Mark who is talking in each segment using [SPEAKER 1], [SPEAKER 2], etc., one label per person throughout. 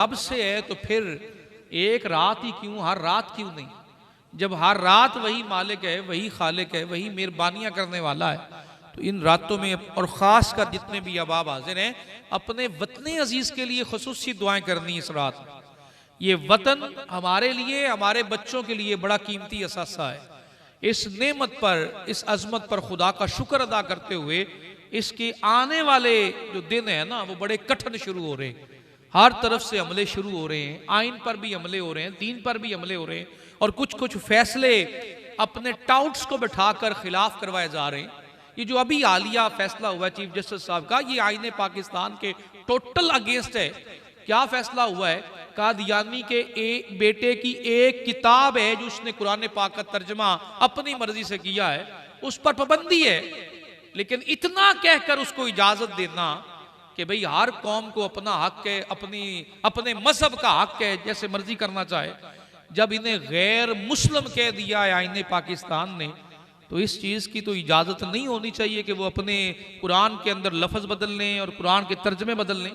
[SPEAKER 1] अब से है तो फिर एक रात ही क्यों, हर रात क्यों नहीं? जब हर रात वही मालिक है, वही खालिक है, वही मेहरबानियां करने वाला है, तो इन रातों में और ख़ास कर जितने भी अहबाब हाजिर हैं, अपने वतन अजीज़ के लिए खुसूसी दुआएं करनी इस रात में। ये वतन हमारे लिए, हमारे बच्चों के लिए बड़ा कीमती असासा है। इस नेमत पर, इस अजमत पर खुदा का शुक्र अदा करते हुए इसके आने वाले जो दिन है ना, वो बड़े कठिन शुरू हो रहे हैं। हर तरफ से हमले शुरू हो रहे हैं, आइन पर भी हमले हो रहे हैं, दीन पर भी हमले हो रहे हैं, और कुछ कुछ फैसले अपने टाउट्स को बिठाकर खिलाफ करवाए जा रहे हैं। ये जो अभी हालिया फैसला हुआ है चीफ जस्टिस साहब का, ये आईने पाकिस्तान के टोटल अगेंस्ट है। क्या फैसला हुआ है? कादियानी के एक बेटे की एक किताब है जो उसने कुरान पाक का तर्जमा अपनी मर्जी से किया है, उस पर पाबंदी है। लेकिन इतना कहकर उसको इजाजत देना कि भाई हर कौम को अपना हक है, अपने मजहब का हक है, जैसे मर्जी करना चाहे। जब इन्हें गैर मुस्लिम कह दिया है आईने पाकिस्तान ने, तो इस चीज़ की तो इजाज़त नहीं होनी चाहिए कि वो अपने कुरान के अंदर लफ्ज़ बदल लें और कुरान के तर्जमे बदल लें।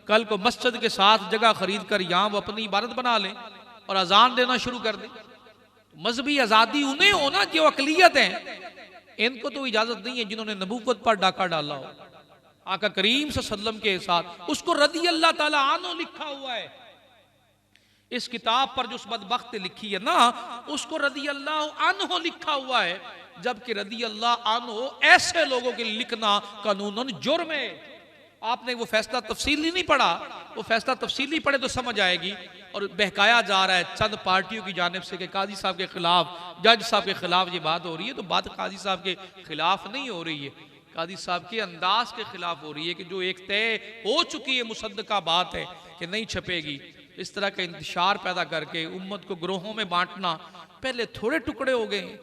[SPEAKER 1] कल को मस्जिद के साथ जगह खरीद कर यहाँ वो अपनी इबादत बना लें और अजान देना शुरू कर दें। मजहबी आज़ादी उन्हें होना जो अकलियत है, इनको तो इजाज़त नहीं है जिन्होंने नबूवत पर डाका डाला हो। आका करीम सल्लल्लाहु के साथ उसको रदी अल्लाह ताला आनो लिखा हुआ है। इस किताब पर जो उस बदबख्त लिखी है ना, उसको रदी अल्लाह अन्हो लिखा हुआ है, जबकि रदी अल्लाह अन्हो ऐसे लोगों के लिखना कानूनन जुर्म है। आपने वो फैसला तफसीली नहीं पढ़ा, वो फैसला तफसीली पढ़े तो समझ आएगी। और बहकाया जा रहा है चंद पार्टियों की जानिब से कि काजी साहब के खिलाफ, जज साहब के खिलाफ ये बात हो रही है, तो बात काजी साहब के खिलाफ नहीं हो रही है, काजी साहब के अंदाज के खिलाफ हो रही है कि जो एक तय हो चुकी है, मुसद्दका बात है कि नहीं छपेगी। इस तरह का इंतशार पैदा करके उम्मत को ग्रोहों में बांटना, पहले थोड़े टुकड़े हो गए।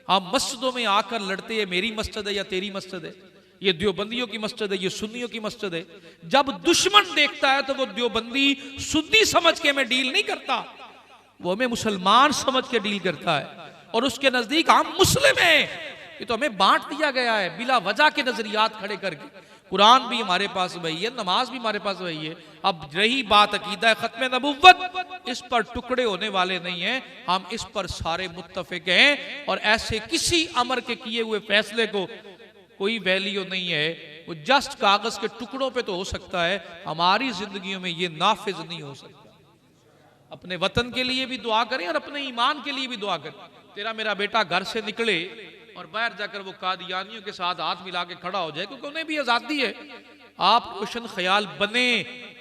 [SPEAKER 1] हम मस्जिदों में आकर लड़ते हैं, मेरी मस्जिद है या तेरी मस्जिद है, ये देवबंदियों की मस्जिद है, ये सुन्नियों की मस्जिद है। जब दुश्मन देखता है तो वो देवबंदी सुन्नी समझ के हमें डील नहीं करता, वो हमें मुसलमान समझ के डील करता है, और उसके नजदीक हम मुस्लिम हैं। ये तो हमें बांट दिया गया है बिला वजह के नजरियात खड़े करके। कुरान भी हमारे पास वही है, नमाज भी हमारे पास वही है। अब रही बात अकीदा खत्म नबुव्वत, इस पर टुकड़े होने वाले नहीं हैं, हम इस पर सारे मुत्तफिक हैं। और ऐसे किसी अमर के किए हुए फैसले को कोई वैल्यू नहीं है, वो जस्ट कागज के टुकड़ों पे तो हो सकता है, हमारी जिंदगियों में ये नाफिज नहीं हो सकता। अपने वतन के लिए भी दुआ करें और अपने ईमान के लिए भी दुआ करें। तेरा मेरा बेटा घर से निकले और बाहर जाकर वो कादियानियों के साथ हाथ मिला के खड़ा हो जाए, क्योंकि उन्हें भी आज़ादी है। आप रोशन ख्याल बने,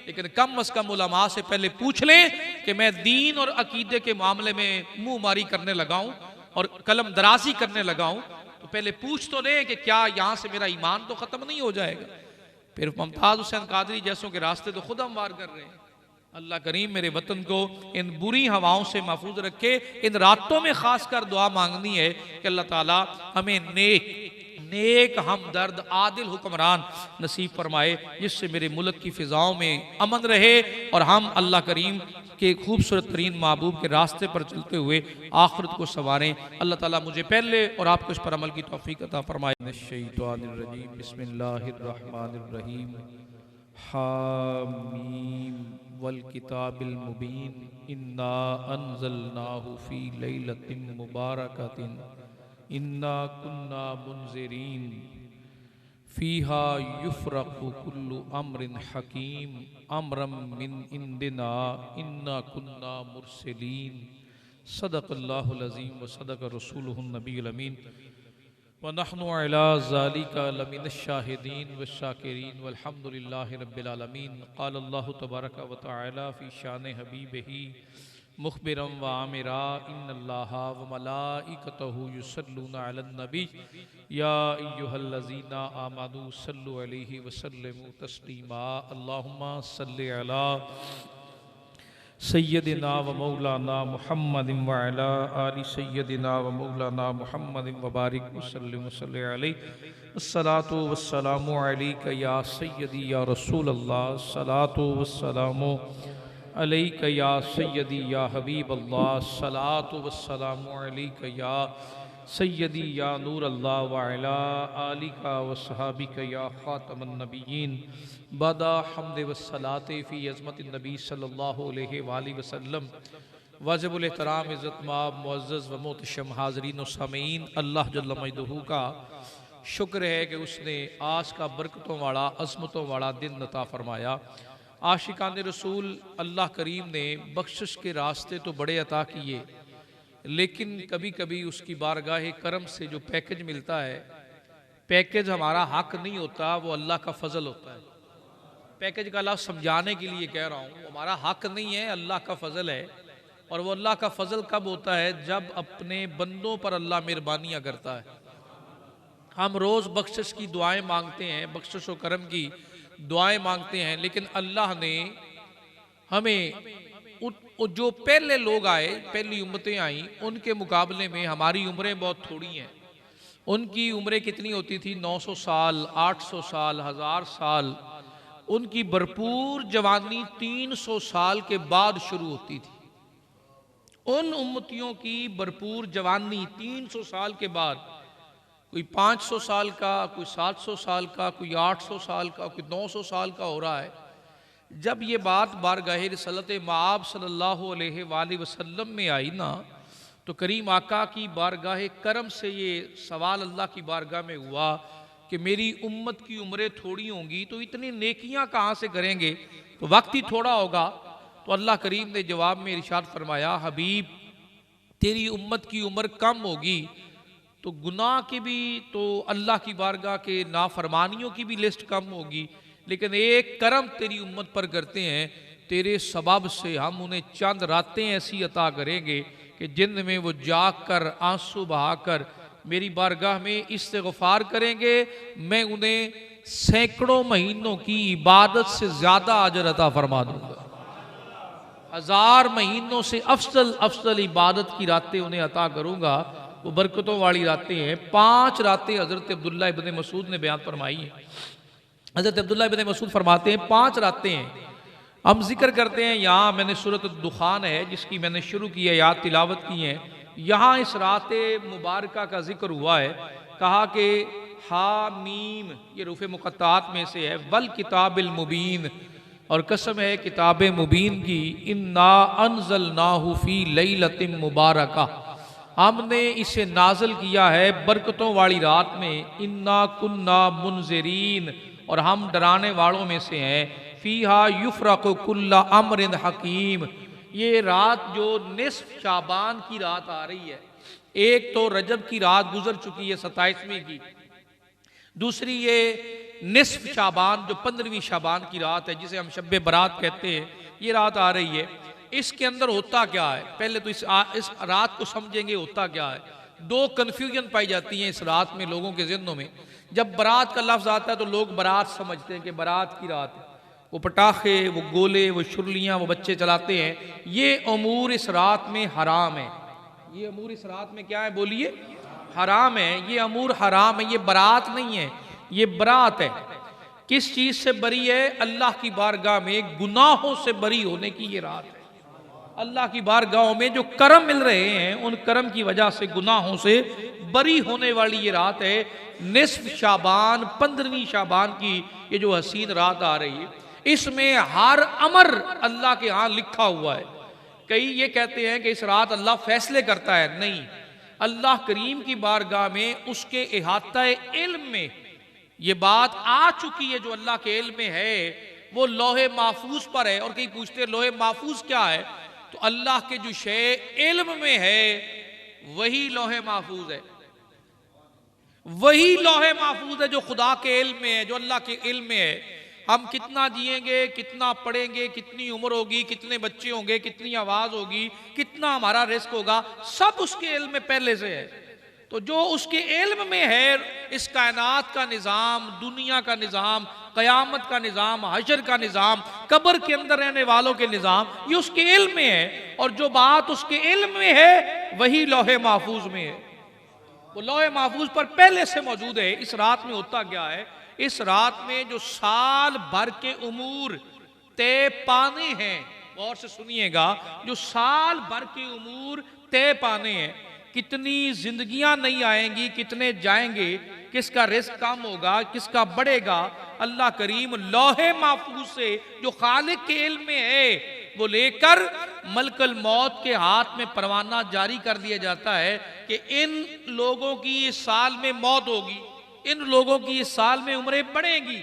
[SPEAKER 1] लेकिन कम अज कम उलमा से पहले पूछ लें कि मैं दीन और अकीदे के मामले में मुंह मारी करने लगाऊं और कलम दराजी करने लगाऊं, तो पहले पूछ तो ले कि क्या यहाँ से मेरा ईमान तो ख़त्म नहीं हो जाएगा। फिर मुमताज़ हुसैन कादरी जैसों के रास्ते तो खुद हमवार कर रहे हैं। अल्लाह करीम मेरे वतन को इन बुरी हवाओं से महफूज रखे। इन रातों में खास कर दुआ मांगनी है कि अल्लाह ताला हमें नेक हमदर्द आदिल हुक्मरान नसीब फरमाए, जिससे मेरे मुल्क की फ़िज़ाओं में अमन रहे और हम अल्लाह करीम के खूबसूरत तरीन महबूब के रास्ते पर चलते हुए आखिरत को संवारें। अल्लाह ताला मुझे पहले और आपको इस पर अमल की तौफीक अता फरमाए। शैतानिर्रजीम बिस्मिल्लाहिर्रहमानिर्रहीम हामीम वल किताबिल मुबीन इन्ना अंज़लनाहु फी लैलतिन मुबारकतिन इन्ना कुन्ना मुनज़िरीन फ़ीहा युफ़रक़ु कुल्लु अम्रिन हकीम अम्रम मिन इंदिना इन्ना कुन्ना मुरसलीन सदक़ल्लाहुल अज़ीम व सदक़ रसूलुहुन नबीयुल अमीन व नहनु अला ज़ालिका लमिनश शाहिदीन व शाकिरीन वल्हम्दुलिल्लाहि रब्बिल आलमीन। क़ाल अल्लाहु तबारक व तआला फ़ी शान हबीबिही मुख़बिरम व आमिरा इन्नल्लाहा व मलाइकतहु युसल्लूना अलन नबी या अय्युहल्लज़ीना आमनू सल्लु अलैहि व सल्लिमू तस्लीमा। अल्लाहुम्मा सल्लि अला सय्यदिना व मौलाना मुहम्मदिन व अला आलि सय्यदिना व मौलाना मुहम्मदिन व बारिक व सल्लिम व सल्लि अलैहि। अस्सलातु वस्सलामु अलैका या सय्यदी या रसूल अल्लाह, सलातु वस्सलामु अलैका या सय्यदी या हबीब अल्लाह, सलातु वस्सलामु अलैका या सय्यदी या नूर अल्लाह व अला आलिका व सहाबिका या खातमन नबिय्यीन बदा हम्द व सलाते फ़ी अज़मत नबी सल्लल्लाहु अलैहि वसल्लम। वाजिबुल एहतराम इज़्ज़त माब मुअज़्ज़ज़ व मोहतशम हाज़रीन व सामीन, अल्लाह जल्ल मजदहू का शुक्र है कि उसने आज का बरकतों वाला अज़मतों वाला दिन अता फ़रमाया। आशिकान रसूल अल्लाह करीम ने बख्शिश के रास्ते तो बड़े अता किए, लेकिन कभी कभी उसकी बारगाह करम से जो पैकेज मिलता है, पैकेज हमारा हक नहीं होता, वो अल्लाह का फजल होता है। पैकेज का लफ्ज़ समझाने के लिए कह रहा हूँ, हमारा हक नहीं है, अल्लाह का फजल है। और वो अल्लाह का फजल कब होता है? जब अपने बंदों पर अल्लाह मेहरबानियाँ करता है। हम रोज़ बख्शिश की दुआएं मांगते हैं, बख्शिश व करम की दुआएं मांगते हैं, लेकिन अल्लाह ने हमें जो पहले लोग आए, पहली उम्मतें आई, उनके मुकाबले में हमारी उम्रें बहुत थोड़ी हैं। उनकी उम्रें कितनी होती थी? 900 साल, 800 साल, 1000 साल। उनकी भरपूर जवानी 300 साल के बाद शुरू होती थी। उन उम्मतियों की भरपूर जवानी 300 साल के बाद, कोई 500 साल का, कोई 700 साल का, कोई 800 साल का, कोई 900 साल का हो रहा है। जब ये बात बारगाह रिसलत माब सल्लल्लाहु अलैहि वसल्लम में आई ना, तो करीम आका की बारगाह करम से ये सवाल अल्लाह की बारगाह में हुआ कि मेरी उम्मत की उम्रें थोड़ी होंगी तो इतनी नेकियां कहाँ से करेंगे, तो वक्त ही थोड़ा होगा। तो अल्लाह करीम ने जवाब में इरशाद फरमाया, हबीब तेरी उम्मत की उम्र कम होगी तो गुनाह की भी, तो अल्लाह की बारगाह के नाफरमानियों की भी लिस्ट कम होगी, लेकिन एक करम तेरी उम्मत पर करते हैं, तेरे सबब से हम उन्हें चंद रातें ऐसी अता करेंगे कि जिन में वो जाग कर आंसू बहाकर मेरी बारगाह में इस्तिग़फ़ार करेंगे। मैं उन्हें सैकड़ों महीनों की इबादत से ज़्यादा अजर अता फरमा दूंगा। 1000 महीनों से अफसल अफसल इबादत की रातें उन्हें अता करूँगा। वो बरकतों वाली रातें हैं। 5 रातें हज़रत अब्दुल्लाह इब्न मसूद ने बयान फरमाई हैं। हज़रत अब्दुल्लाह इब्न मसूद फरमाते हैं 5 रातें हैं। हम जिक्र करते हैं, यहाँ मैंने सूरत दुखान है जिसकी मैंने शुरू की है, याद तिलावत की है, यहाँ इस रात मुबारका का जिक्र हुआ है। कहा कि हा मीम, ये रूफ़े मुक़त्तात में से है, वल किताबिल मुबीन, और कसम है किताब मुबीन की, इन्ना अनज़लनाहु फ़ी लैलतिन मुबारका, हमने इसे नाज़िल किया है बरकतों वाली रात में। इन्ना कुन्ना मुनज़िरीन, और हम डराने वालों में से हैं। फ़ीहा युफ़रक़ु कुल्ला अम्रिन हकीम, ये रात जो निस्फ़ शाबान की रात आ रही है, एक तो रजब की रात गुजर चुकी है 27वीं की, दूसरी ये निस्फ़ शाबान जो 15वीं शाबान की रात है जिसे हम शब्बे बरात कहते हैं, ये रात आ रही है। इसके अंदर होता क्या है? पहले तो इस रात को समझेंगे होता क्या है। 2 कन्फ्यूजन पाई जाती हैं इस रात में लोगों के ज़हनों में। जब बारात का लफ्ज़ आता है तो लोग बारात समझते हैं कि बारात की रात है, वो पटाखे, वो गोले, वो शुरलियाँ, वो बच्चे चलाते हैं। ये अमूर इस रात में हराम है। ये अमूर इस रात में क्या है? बोलिए, हराम है। ये अमूर हराम है, ये बारात नहीं है, ये बरात है। किस चीज़ से बरी है? अल्लाह की बारगाह में गुनाहों से बरी होने की ये रात है। अल्लाह की बारगाहों में जो करम मिल रहे हैं, उन करम की वजह से गुनाहों से बरी होने वाली ये रात है। निस्फ़ शाबान, 15वीं शाबान की ये जो हसीन रात आ रही है, इसमें हर अमर अल्लाह के यहाँ लिखा हुआ है। कई ये कहते हैं कि इस रात अल्लाह फैसले करता है, नहीं, अल्लाह करीम की बारगाह में उसके इहाता इल्म में ये बात आ चुकी है। जो अल्लाह के इल्म में है वो लोहे महफूज पर है। और कई पूछते हैं लोहे महफूज क्या है? तो अल्लाह के जो शे इल्म में है वही लोहे महफूज है, वही लोहे महफूज है जो खुदा के इल्म में है, जो अल्लाह के इल्म में है। हम कितना जिएंगे, कितना पढ़ेंगे, कितनी उम्र होगी, कितने बच्चे होंगे, कितनी आवाज होगी, कितना हमारा रिस्क होगा, सब उसके इल्म में पहले से है। तो जो उसके इल्म में है, इस कायनात का निज़ाम, दुनिया का निज़ाम, क़यामत का निज़ाम, हशर का निज़ाम, कब्र के अंदर रहने वालों के निज़ाम, ये उसके इल्म में है। और जो बात उसके इल्म में है वही लौहे महफूज में है, वो लौहे महफूज पर पहले से मौजूद है। इस रात में होता क्या है? इस रात में जो साल भर के उमूर तय पाने हैं, गौर से सुनिएगा, जो साल भर के उमूर तय पाने हैं, कितनी जिंदगियां नहीं आएंगी, कितने जाएंगे, किसका रिस्क कम होगा, किसका बढ़ेगा, अल्लाह करीम लौहे महफूज से जो खालिक के इल्म में है वो लेकर मलकल मौत के हाथ में परवाना जारी कर दिया जाता है कि इन लोगों की इस साल में मौत होगी, इन लोगों की इस साल में उम्रें बढ़ेंगी,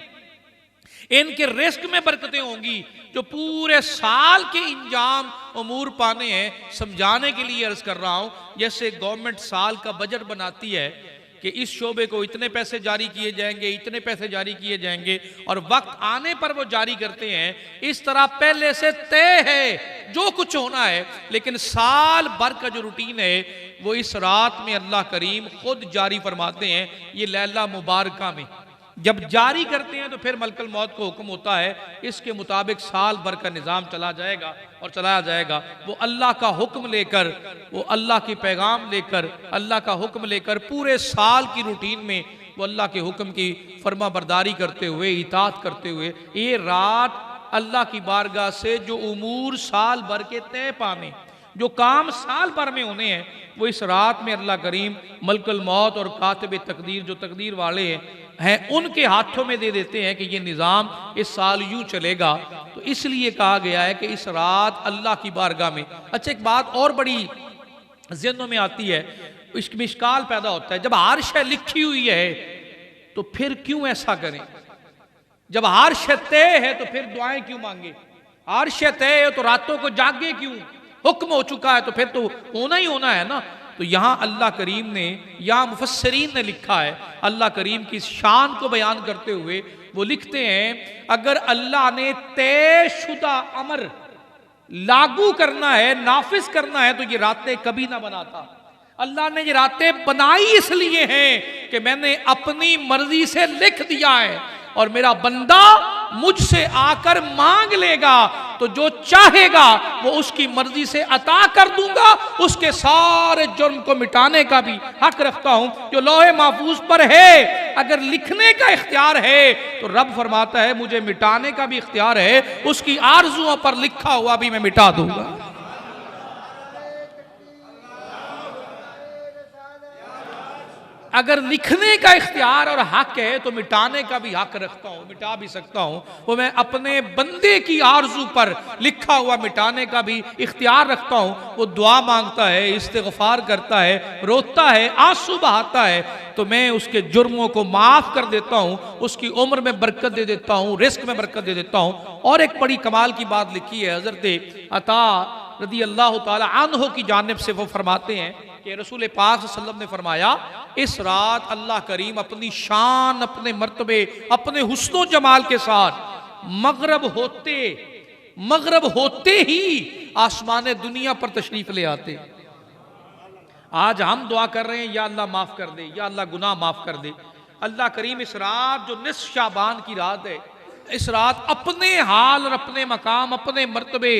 [SPEAKER 1] इनके रिस्क में बरकतें होंगी। जो पूरे साल के इंजाम उमूर पाने हैं, समझाने के लिए अर्ज कर रहा हूं, जैसे गवर्नमेंट साल का बजट बनाती है कि इस शोबे को इतने पैसे जारी किए जाएंगे, इतने पैसे जारी किए जाएंगे, और वक्त आने पर वो जारी करते हैं। इस तरह पहले से तय है जो कुछ होना है, लेकिन साल भर का जो रूटीन है वो इस रात में अल्लाह करीम खुद जारी फरमाते हैं। ये लैला मुबारका में जब जारी करते हैं तो फिर मलकल मौत को हुक्म होता है, इसके मुताबिक साल भर का निज़ाम चला जाएगा और चलाया जाएगा। वो अल्लाह का हुक्म लेकर, वो अल्लाह के पैगाम लेकर, अल्लाह का हुक्म लेकर पूरे साल की रूटीन में वो अल्लाह के हुक्म की फर्मा बरदारी करते हुए, इताअत करते हुए, ये रात अल्लाह की बारगाह से जो उमूर साल भर के तय पाने, जो काम साल भर में होने हैं, वो इस रात में अल्लाह करीम मलकल मौत और कातिब तकदीर, जो तकदीर वाले हैं, उनके हाथों में दे देते हैं कि ये निज़ाम इस साल यूं चलेगा। तो इसलिए कहा गया है कि इस रात अल्लाह की बारगाह में। अच्छा, एक बात और बड़ी ज़हनों में आती है, इसमें इश्काल पैदा होता है, जब आर्श लिखी हुई है तो फिर क्यों ऐसा करें? जब आर्श तय है तो फिर दुआएं क्यों मांगे? आर्श तय है तो रातों को जागे क्यों? हुक्म हो चुका है तो फिर तो होना ही होना है ना। तो यहाँ अल्लाह करीम ने, यहाँ मुफस्सरीन ने लिखा है, अल्लाह करीम की शान को बयान करते हुए वो लिखते हैं, अगर अल्लाह ने तयशुदा अमर लागू करना है, नाफिज करना है, तो ये रातें कभी ना बनाता। अल्लाह ने ये रातें बनाई इसलिए हैं कि मैंने अपनी मर्जी से लिख दिया है और मेरा बंदा मुझसे आकर मांग लेगा तो जो चाहेगा वो उसकी मर्जी से अता कर दूंगा। उसके सारे जुर्म को मिटाने का भी हक रखता हूं। जो लोहे महफूज पर है, अगर लिखने का इख्तियार है तो रब फरमाता है मुझे मिटाने का भी इख्तियार है, उसकी आरजुओं पर लिखा हुआ भी मैं मिटा दूंगा। अगर लिखने का इख्तियार और हक है तो मिटाने का भी हक रखता हूं, मिटा भी सकता हूं। वो मैं अपने बंदे की आरजू पर लिखा हुआ मिटाने का भी इख्तियार रखता हूं। वो दुआ मांगता है, इस्तिग़फ़ार करता है, रोता है, आंसू बहाता है, तो मैं उसके जुर्मों को माफ कर देता हूं, उसकी उम्र में बरकत दे देता हूं, रिस्क में बरकत दे देता हूं। और एक बड़ी कमाल की बात लिखी है हज़रत अता रज़ी अल्लाह ताला अन्हु की जानिब से, वो फरमाते हैं कि रसूल पाक सल्लल्लाहु अलैहि वसल्लम ने फरमाया, इस रात अल्लाह करीम अपनी शान, अपने मर्तबे, अपने हुस्नो जमाल के साथ मगरब होते ही आसमान दुनिया पर तशरीफ ले आते। आज हम दुआ कर रहे हैं, या अल्लाह माफ कर दे, या अल्लाह गुनाह माफ कर दे। अल्लाह करीम इस रात जो निस्फ शाबान की रात है, इस रात अपने हाल और अपने मकाम, अपने मर्तबे,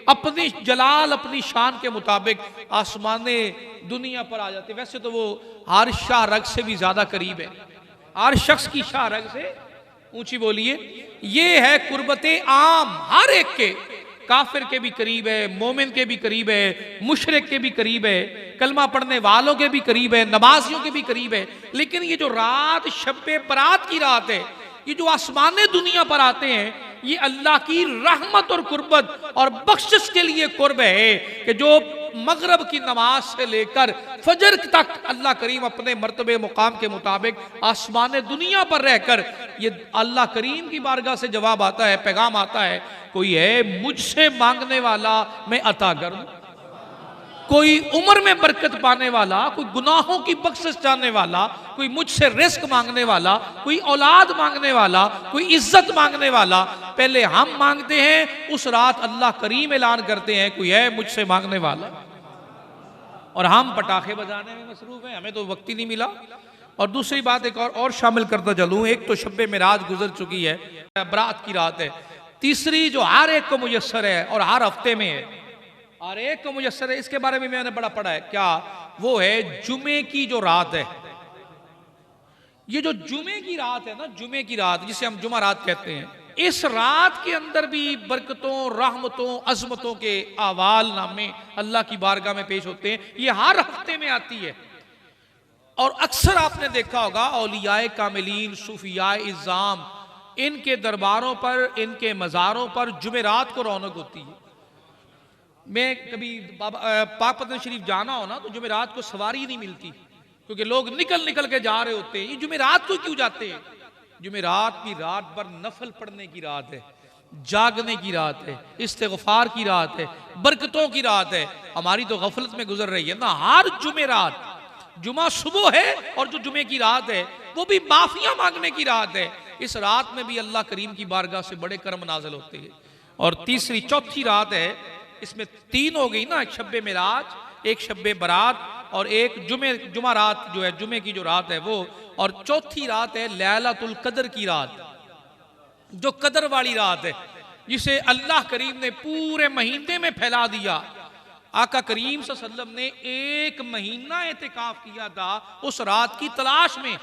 [SPEAKER 1] अपनी जलाल, अपनी शान के मुताबिक आसमाने दुनिया पर आ जाते। वैसे तो वो हर शाह रग से भी ज्यादा करीब है, हर शख्स की शाह रग से ऊंची बोलिए। ये है कुर्बते आम, हर एक के, काफिर के भी करीब है, मोमिन के भी करीब है, मुशरिक के भी करीब है, कलमा पढ़ने वालों के भी करीब है, नमाजियों के भी करीब है। लेकिन ये जो रात शब्बे बरात की रात है, ये जो आसमाने दुनिया पर आते हैं, ये अल्लाह की रहमत और कुर्बत और बख्शिश के लिए कुर्ब है कि जो मगरब की नमाज से लेकर फजर तक अल्लाह करीम अपने मर्तबे मुकाम के मुताबिक आसमाने दुनिया पर रहकर, ये अल्लाह करीम की बारगाह से जवाब आता है, पैगाम आता है, कोई है मुझसे मांगने वाला मैं अता करूं, कोई उम्र में बरकत पाने वाला, कोई गुनाहों की बख्शिश चाहने वाला, कोई मुझसे रिस्क मांगने वाला, कोई औलाद मांगने वाला, कोई इज्जत मांगने वाला। पहले हम मांगते हैं, उस रात अल्लाह करीम ऐलान करते हैं कोई है मुझसे मांगने वाला, और हम पटाखे बजाने में मसरूफ हैं, हमें तो वक्त ही नहीं मिला। और दूसरी बात एक और शामिल करता चलूं, एक तो शब्बे मेराज गुजर चुकी है, बरात की रात है। तीसरी जो हर एक को मुयस्सर है और हर हफ्ते में है, और एक को मुयस्सर है, इसके बारे में मैंने बड़ा पढ़ा है, क्या वो है जुमे की जो रात है। ये जो जुमे की रात है ना, जुमे की रात जिसे हम जुमा रात कहते हैं, इस रात के अंदर भी बरकतों, रहमतों, अजमतों के आवाल नामे अल्लाह की बारगाह में पेश होते हैं। ये हर हफ्ते में आती है। और अक्सर आपने देखा होगा औलियाए कामिलीन, सूफियाए इज़ाम, इनके दरबारों पर, इनके मज़ारों पर जुमेरात को रौनक होती है। मैं कभी पाक पतन शरीफ जाना हो ना तो जुमेरात को सवारी नहीं मिलती, क्योंकि लोग निकल निकल के जा रहे होते हैं। ये जुमेरात को क्यों जाते हैं? जुमेरात की रात भर नफल पढ़ने की रात है, जागने की रात है, इस्तिग़फ़ार की रात है, बरकतों की रात है। हमारी तो गफलत में गुजर रही है ना। हर जुमेरात, जुमा सुबह है और जो जुमे की रात है वो भी माफिया मांगने की रात है। इस रात में भी अल्लाह करीम की बारगाह से बड़े करम नाज़िल होते हैं। और तीसरी चौथी रात है, इसमें तीन हो गई ना, एक शब्बे मिराज, एक शब्बे बरात और एक जुमा रात जो है, जुमे की जो रात है वो। और चौथी रात है लैलतुल कदर की रात, जो कदर वाली रात है, जिसे अल्लाह करीम ने पूरे महीने में फैला दिया। आका करीम सल्लल्लाहु अलैहि वसल्लम ने एक महीना एतिकाफ किया था उस रात की तलाश में।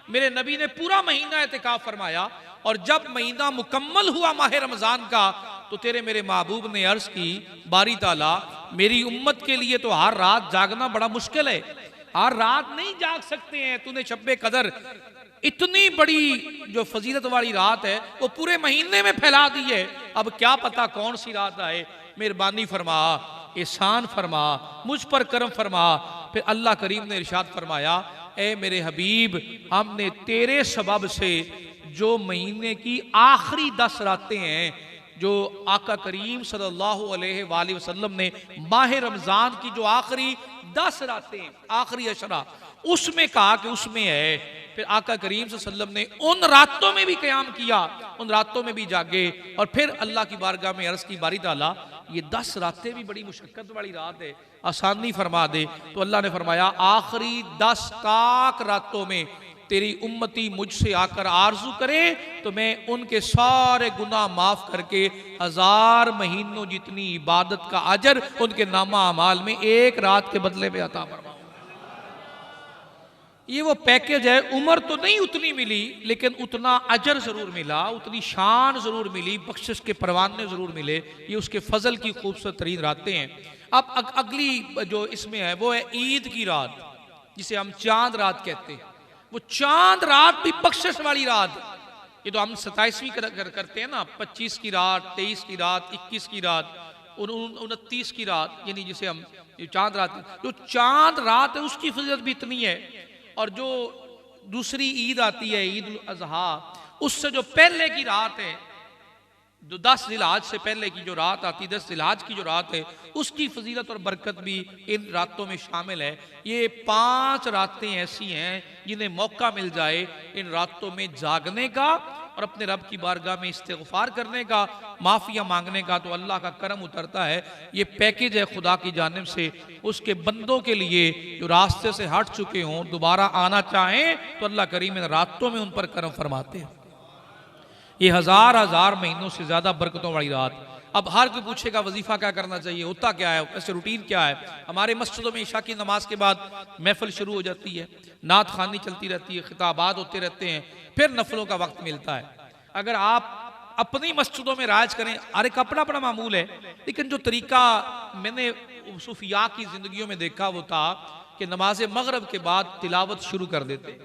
[SPEAKER 1] मेरे नबी ने पूरा महीना एतिकाफ फरमाया। और जब महीना मुकम्मल हुआ माह रमजान का, तो तेरे मेरे महबूब ने अर्ज की, बारी ताला मेरी उम्मत के लिए तो हर रात जागना बड़ा मुश्किल है, हर रात नहीं जाग सकते हैं। तूने शब्बे कदर, इतनी बड़ी जो फजीलत वाली रात है, वो पूरे महीने में फैला दी है। अब क्या पता कौन सी रात आए। मेहरबानी फरमा, एहसान फरमा, मुझ पर करम फरमा। फिर अल्लाह करीम ने इरशाद फरमाया, ए मेरे हबीब, हमने तेरे सबब से जो महीने की आखिरी 10 रातें हैं, जो आका करीम सल्लल्लाहु अलैहि वसल्लम ने माह रमजान की जो आखिरी 10 रातें, आखिरी अशरा, उसमें कहा कि उसमें है। फिर आका करीम सल्लल्लाहु अलैहि वसल्लम ने उन रातों में भी क़याम किया, उन रातों में भी जागे। और फिर अल्लाह की बारगाह में अर्ज की, बारी ताला ये 10 रातें भी बड़ी मुशक्कत वाली रात है, आसानी फरमा दे। तो अल्लाह ने फरमाया, आखिरी 10 ताक रातों में तेरी उम्मती मुझसे आकर आरजू करे तो मैं उनके सारे गुनाह माफ करके 1000 महीनों जितनी इबादत का अजर उनके नामा अमाल में एक रात के बदले में अता फरमाऊं। ये वो पैकेज है। उम्र तो नहीं उतनी मिली, लेकिन उतना अजर जरूर मिला, उतनी शान जरूर मिली, बख्शिश के परवाने जरूर मिले। ये उसके फजल की खूबसूरत तरीन रातें हैं। अब अगली जो इसमें है वो है ईद की रात, जिसे हम चांद रात कहते हैं। वो चांद रात भी बख्शिश वाली रात। ये तो हम 27वीं करते हैं ना, 25 की रात, 23 की रात, 21 की रात, 29 की रात, यानी जिसे हम चांद रात, जो चांद रात है उसकी फजीलत भी इतनी है। और जो दूसरी ईद आती है, ईद उल अजहा, उससे जो पहले की रात है, जो 10 जिलहज से पहले की जो रात आती, 10 जिलहज की जो रात है, उसकी फजीलत और बरकत भी इन रातों में शामिल है। ये 5 रातें ऐसी हैं जिन्हें मौका मिल जाए इन रातों में जागने का और अपने रब की बारगाह में इस्तिग़फ़ार करने का, माफ़िया मांगने का, तो अल्लाह का करम उतरता है। ये पैकेज है खुदा की जानिब से उसके बंदों के लिए जो रास्ते से हट चुके हों, दोबारा आना चाहें तो अल्लाह करीम इन रातों में उन पर करम फरमाते हैं। ये 1000 महीनों से ज्यादा बरकतों वाली रात। अब हर कोई पूछेगा वजीफा क्या करना चाहिए, होता क्या है, ऐसे रूटीन क्या है। हमारे मस्जिदों में ईशा की नमाज के बाद महफिल शुरू हो जाती है, नात खानी चलती रहती है, खिताबात होते रहते हैं, फिर नफलों का वक्त मिलता है। अगर आप अपनी मस्जिदों में राज करें, हर एक अपना अपना मामूल है, लेकिन जो तरीका मैंने सूफिया की जिंदगियों में देखा वो था कि नमाज मगरब के बाद तिलावत शुरू कर देते।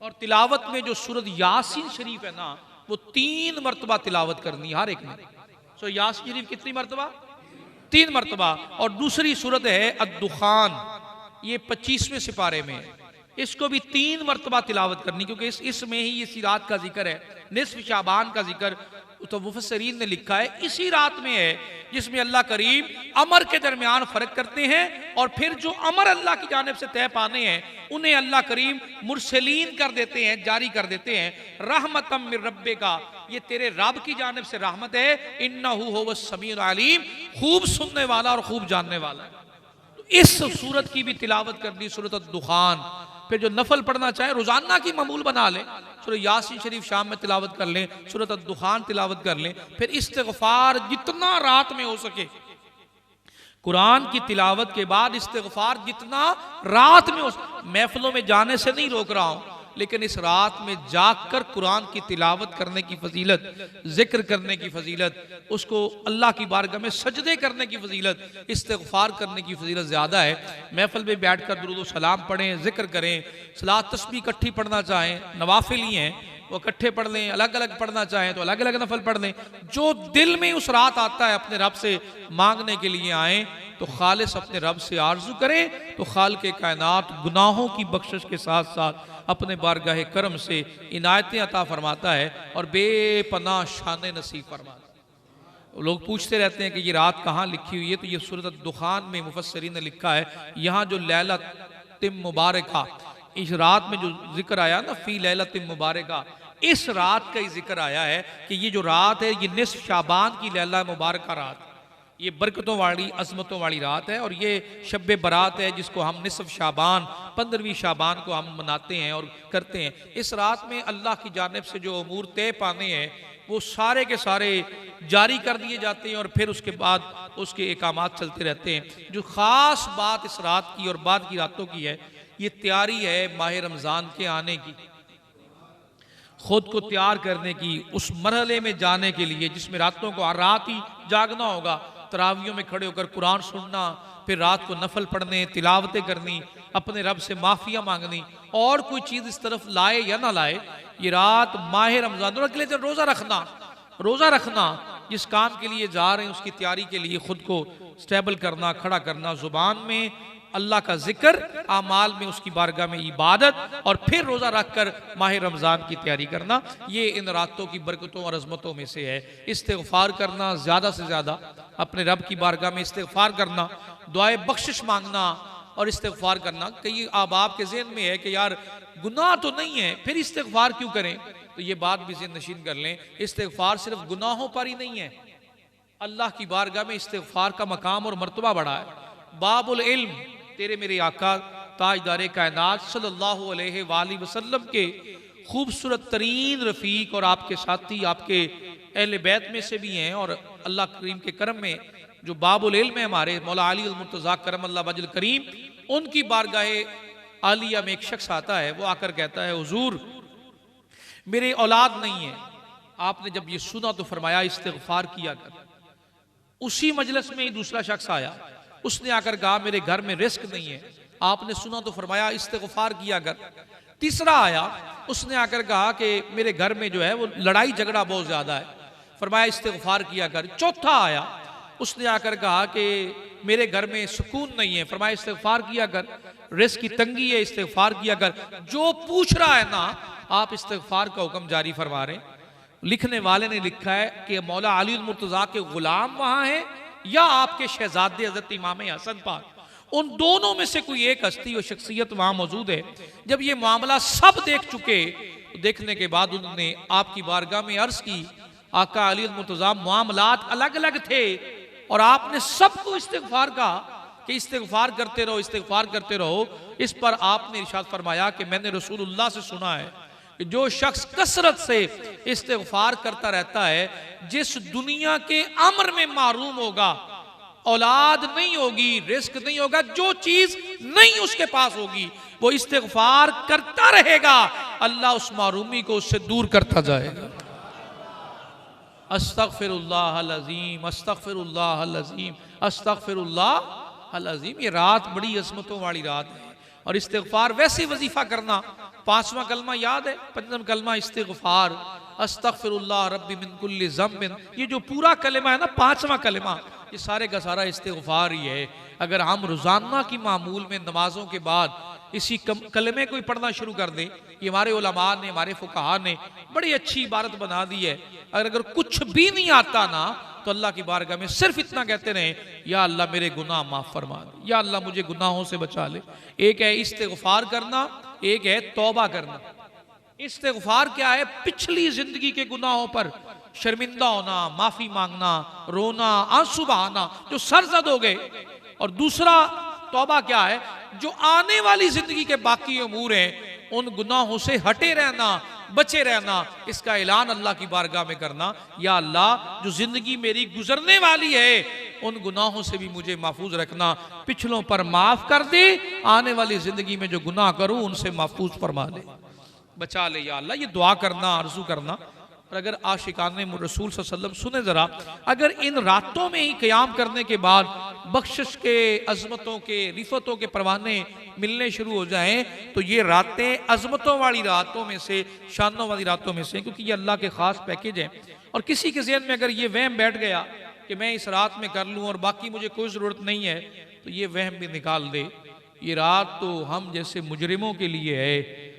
[SPEAKER 1] और तिलावत में जो सूरत यासीन शरीफ है ना, वो 3 मरतबा तिलावत करनी हर एक में। सो यासीन शरीफ कितनी मरतबा? 3 मरतबा। और दूसरी सूरत है अद-दुखान, ये 25वें सिपारे में है, इसको भी 3 मरतबा तिलावत करनी, क्योंकि इसमें ही इसी रात का जिक्र है, निस्फ शाबान का जिक्र। तो मुफस्सिरीन ने लिखा है इसी रात में है जिसमें अल्लाह करीम अमर के दरमियान फर्क करते हैं, और फिर जो अमर अल्लाह की जानिब से तय पाने हैं उन्हें अल्लाह करीम मुरसलीन कर देते हैं, जारी कर देते हैं। रहमतम मिर रब्बे का, ये तेरे रब की जानिब से रहमत है। इन्नहु हुवस समीउल अलीम, खूब सुनने वाला और खूब जानने वाला है। तो इस सूरत की भी तिलावत करनी, सूरत अद-दुखान। फिर जो नफल पढ़ना चाहे रोजाना की मामूल बना ले, सूरह यासीन शरीफ शाम में तिलावत कर लें, सूरत अद-दुखान तिलावत कर लें। फिर इस्तिग़फ़ार जितना रात में हो सके, कुरान की तिलावत के बाद इस्तिग़फ़ार जितना रात में हो। महफिलों में जाने से नहीं रोक रहा हूं, लेकिन इस रात में जागकर कुरान की तिलावत करने की फजीलत, जिक्र करने की फजीलत, उसको अल्लाह की बारगाह में सजदे करने की फजीलत, इस्तिग़फ़ार करने की फजीलत ज़्यादा है। महफ़िल में बैठ कर दुरूद व सलाम पढ़ें, जिक्र करें, सलात तस्बीह इकट्ठी पढ़ना चाहें, नवाफिल ही हैं वो इकट्ठे पढ़ लें, अलग अलग पढ़ना चाहें तो अलग अलग नफल पढ़ लें। जो दिल में उस रात आता है अपने रब से मांगने के लिए आए तो खालिस अपने रब से आरजू करें तो खाल के कायनात गुनाहों की बख्शिश के साथ साथ अपने बारगाह करम से इनायतें अता फरमाता है और बेपनाह शान नसीब फरमाता है। लोग पूछते रहते हैं कि ये रात कहाँ लिखी हुई है, तो ये सूरत दुखान में मुफस्सरीन ने लिखा है, यहाँ जो लैलतुल मुबारका, इस रात में जो जिक्र आया ना, फी लैलतुल मुबारका, इस रात का ही जिक्र आया है कि ये जो रात है ये निस्फ शाबान की लैला मुबारका रात, ये बरकतों वाली अजमतों वाली रात है और ये शब बरात है जिसको हम निस्फ शाबान 15वीं शाबान को हम मनाते हैं और करते हैं। इस रात में अल्लाह की जानिब से जो अमूर तय पाने हैं वो सारे के सारे जारी कर दिए जाते हैं और फिर उसके बाद उसके एकामात चलते रहते हैं। जो ख़ास बात इस रात की और बाद की रातों की है, ये तैयारी है माह रमज़ान के आने की, खुद को तैयार करने की, उस मरहले में जाने के लिए जिसमें रातों को रात ही जागना होगा, तरावियों में खड़े होकर कुरान सुनना, फिर रात को नफल पढ़ने, तिलावतें करनी, अपने रब से माफ़िया मांगनी, और कोई चीज़ इस तरफ लाए या ना लाए, ये रात माह रमज़ान। और अगले दिन रोज़ा रखना, जिस काम के लिए जा रहे हैं उसकी तैयारी के लिए खुद को स्टेबल करना, खड़ा करना, ज़ुबान में अल्लाह का जिक्र, आमाल में उसकी बारगाह में इबादत, और फिर रोज़ा रख कर माह रमज़ान की तैयारी करना, ये इन रातों की बरकतों और अज़मतों में से है। इस्तिग़फ़ार करना, ज़्यादा से ज़्यादा अपने रब की बारगाह में इस्तिग़फ़ार करना, दुआए बख्शिश मांगना और इस्तिग़फ़ार करना। कई आबाब के ज़हन में है कि यार गुनाह तो नहीं है, फिर इस्तिग़फ़ार क्यों करें, तो ये बात भी ज़हन नशीन कर लें, इस्तिग़फ़ार सिर्फ गुनाहों पर ही नहीं है, अल्लाह की बारगाह में इस्तिग़फ़ार का मकाम और मर्तबा बढ़ा है। बाबुल इल्म, तेरे मेरे आका ताजदार कायनात सल्लल्लाहु अलैहि वसल्लम के खूबसूरत तरीन रफ़ीक और आपके साथी, आपके अहले बैत में से भी हैं, और अल्लाह करीम के करम में जो बाबुल इल्म है हमारे मौला अली अल मुर्तज़ा करमल्लाहु वजहुल करीम, उनकी बारगाह आलिया में एक शख्स आता है, वो आकर कहता है हुजूर मेरे औलाद नहीं है। आपने जब ये सुना तो फरमाया इस्तिग़फ़ार किया कर। उसी मजलिस में ही दूसरा शख्स आया, उसने आकर कहा मेरे घर में रिस्क नहीं है। आपने सुना तो फरमाया इस्तिग़फ़ार किया कर। तीसरा आया, उसने आकर कहा कि मेरे घर में जो है वो लड़ाई झगड़ा बहुत ज्यादा है, फरमाया इस्तिग़फ़ार किया कर। चौथा आया, उसने आकर कहा कि मेरे घर में सुकून नहीं है, फरमाया इस्तिग़फ़ार किया कर। रिस्क की तंगी है, इस्तिग़फ़ार किया कर। जो पूछ रहा है ना, आप इस्तिग़फ़ार का हुक्म जारी फरमा रहे हैं। लिखने वाले ने लिखा है कि मौला अली अल मुर्तज़ा के गुलाम वहां हैं या आपके शहजादे हज़रत इमाम हसन पाक, उन दोनों में से कोई एक हस्ती और शख्सियत वहां मौजूद है। जब ये मामला सब देख चुके तो देखने के बाद उन्होंने आपकी बारगाह में अर्ज की, आका अली मुर्तज़ा मामलात अलग अलग थे और आपने सबको इस्तिग़फ़ार कहा कि इस्तिग़फ़ार करते रहो, इस्तिग़फ़ार करते रहो। इस पर आपने इरशाद फरमाया कि मैंने रसूलुल्लाह से सुना है कि जो शख्स कसरत से इस्तिग़फ़ार करता रहता है, जिस दुनिया के अम्र में मारूम होगा, औलाद नहीं होगी, रिस्क नहीं होगा, जो चीज नहीं उसके पास होगी, वो इस्तिग़फ़ार करता रहेगा, अल्लाह उस मारूमी को उससे दूर करता जाएगा। अस्तग़फ़िरुल्लाह अल अज़ीम, अस्तग़फ़िरुल्लाह अल अज़ीम, अस्तग़फ़िरुल्लाह अल अज़ीम। ये रात बड़ी अज़मतों वाली रात है और इस्तिग़फ़ार वैसे वजीफा करना, 5वां कलमा याद है, 5वां कलमा इस्तिग़फ़ार, अस्तग़फ़िरुल्लाह रब्बी मिन कुल्लि ज़म्बिन। ये जो पूरा कलमा है ना, 5वां कलमा, ये सारे का सारा इस्तिग़फ़ार ही है। अगर हम रोज़ाना की मामूल में नमाजों के बाद इसी कलमे को ही पढ़ना शुरू कर दें, ये हमारे उलमा ने, हमारे फुक़हा ने बड़ी अच्छी इबारत बना दी है। अगर कुछ भी नहीं आता ना, तो अल्लाह की बारगाह में सिर्फ इतना कहते रहे, या अल्लाह मेरे गुनाह माफ़ फरमा दे, या अल्लाह मुझे गुनाहों से बचा ले। एक है इस्तिग़फ़ार करना, एक है तौबा करना। इस्तिग़फ़ार क्या है? पिछली जिंदगी के गुनाहों पर शर्मिंदा होना, माफी मांगना, रोना, आंसू बहाना जो सरजद हो गए। और दूसरा तौबा क्या है? जो आने वाली जिंदगी के बाकी अमूर हैं, उन गुनाहों से हटे रहना, बचे रहना। इसका ऐलान अल्लाह की बारगाह में करना, या अल्लाह जो जिंदगी मेरी गुजरने वाली है, उन गुनाहों से भी मुझे महफूज रखना, पिछलों पर माफ कर दे, आने वाली जिंदगी में जो गुनाह करूं उनसे महफूज फरमा ले। बचा ले या अल्लाह, ये दुआ करना, आरजू करना। और अगर आशिकाने रसूल सल्लल्लाहु अलैहि वसल्लम सुने ज़रा, अगर इन रातों में ही क़याम करने के बाद बख्शिश के, अज़मतों के, रिफ़तों के परवाने मिलने शुरू हो जाएं, तो ये रातें अज़मतों वाली रातों में से, शानों वाली रातों में से, क्योंकि ये अल्लाह के ख़ास पैकेज हैं। और किसी के ज़हन में अगर ये वहम बैठ गया कि मैं इस रात में कर लूँ और बाकी मुझे कोई ज़रूरत नहीं है, तो ये वहम भी निकाल दे। ये रात तो हम जैसे मुजरिमों के लिए है।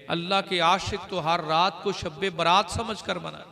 [SPEAKER 1] अल्लाह के आशिक तो हर रात को शब्बे बारात समझ कर मना।